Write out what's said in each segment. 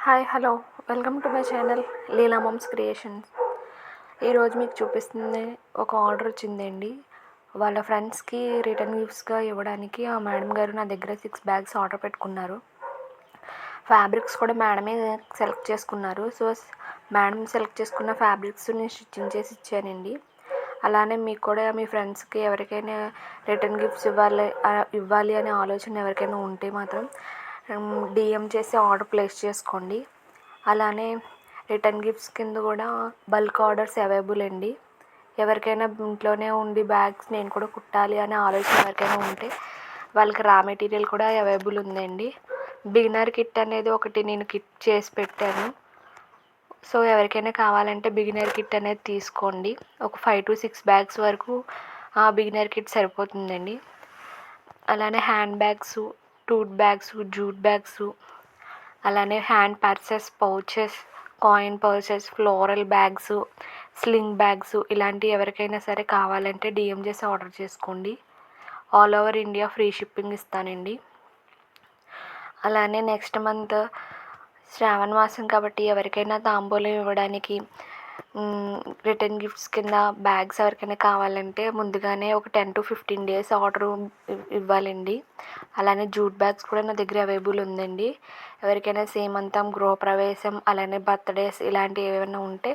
Hi hello welcome to my channel Leela moms creations. ఈరోజు మీకు చూపిస్తుంది ఒక ఆర్డర్ వచ్చిందండి. వాళ్ళ ఫ్రెండ్స్కి రిటర్న్ గిఫ్ట్స్గా ఇవ్వడానికి ఆ మేడం గారు నా దగ్గర 6 బ్యాగ్స్ ఆర్డర్ పెట్టుకున్నారు. ఫ్యాబ్రిక్స్ కూడా మేడమే సెలెక్ట్ చేసుకున్నారు. సో మేడం సెలెక్ట్ చేసుకున్న ఫ్యాబ్రిక్స్ నేను స్టిచ్చింగ్ చేసి ఇచ్చానండి. అలానే మీకు కూడా మీ ఫ్రెండ్స్కి ఎవరికైనా రిటర్న్ గిఫ్ట్స్ ఇవ్వాలి అనే ఆలోచన ఎవరికైనా ఉంటే మాత్రం డిఎం చేసి ఆర్డర్ ప్లేస్ చేసుకోండి. అలానే రిటర్న్ గిఫ్ట్స్ కింద కూడా బల్క్ ఆర్డర్స్ అవైలబుల్ అండి. ఎవరికైనా ఇంట్లోనే ఉండి బ్యాగ్స్ నేను కూడా కుట్టాలి అనే ఆలోచన ఎవరికైనా ఉంటే వాళ్ళకి రా మెటీరియల్ కూడా అవైలబుల్ ఉందండి. బిగినర్ కిట్ అనేది ఒకటి నేను కిట్ చేసి పెట్టాను. సో ఎవరికైనా కావాలంటే బిగినర్ కిట్ అనేది తీసుకోండి. ఒక 5 to 6 బ్యాగ్స్ వరకు ఆ బిగినర్ కిట్ సరిపోతుందండి. అలానే hand bags, tote bags, jute bags, అలానే hand purses, pouches, coin purses, floral bags, sling bags ఇలాంటివి ఎవరికైనా సరే కావాలంటే డిఎం చేసి ఆర్డర్ చేసుకోండి. All over India free shipping ఇస్తానండి. అలానే నెక్స్ట్ మంత్ శ్రావణ మాసం కాబట్టి ఎవరికైనా తాంబూలం ఇవ్వడానికి రిటర్న్ గిఫ్ట్స్ కింద బ్యాగ్స్ ఎవరికైనా కావాలంటే ముందుగానే ఒక 10 to 15 days ఆర్డర్ ఇవ్వాలండి. అలానే జూట్ బ్యాగ్స్ కూడా నా దగ్గర అవైలబుల్ ఉందండి. ఎవరికైనా సీమంతం, గృహప్రవేశం, అలానే బర్త్డేస్ ఇలాంటివి ఏమైనా ఉంటే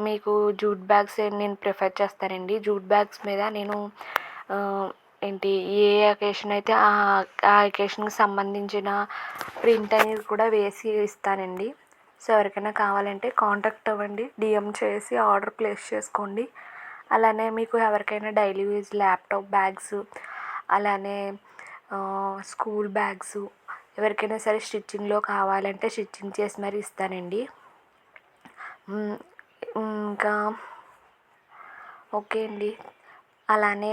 మీకు జూట్ బ్యాగ్స్ నేను ప్రిఫర్ చేస్తానండి. జూట్ బ్యాగ్స్ మీద నేను ఏ అకేషన్ అయితే ఆ అకేషన్కి సంబంధించిన ప్రింట్ అనేది కూడా వేసి ఇస్తానండి. సో ఎవరికైనా కావాలంటే కాంటాక్ట్ అవ్వండి, డిఎం చేసి ఆర్డర్ ప్లేస్ చేసుకోండి. అలానే మీకు ఎవరికైనా డైలీ యూజ్ ల్యాప్టాప్ బ్యాగ్స్, అలానే స్కూల్ బ్యాగ్స్ ఎవరికైనా సరే స్టిచ్చింగ్లో కావాలంటే స్టిచ్చింగ్ చేసి మరీ ఇస్తానండి. ఇంకా ఓకే అండి. అలానే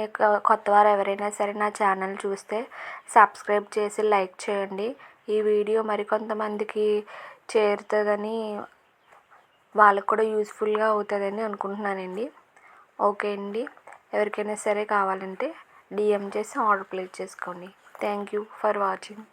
కొత్తవారు ఎవరైనా సరే నా ఛానల్ చూస్తే సబ్స్క్రైబ్ చేసి లైక్ చేయండి. ఈ వీడియో మరికొంతమందికి చేరుతుందని, వాళ్ళకు కూడా యూస్ఫుల్గా అవుతుందని అనుకుంటున్నానండి. ఓకే అండి. ఎవరికైనా సరే కావాలంటే డిఎం చేసి ఆర్డర్ ప్లేస్ చేసుకోండి. Thank you for watching.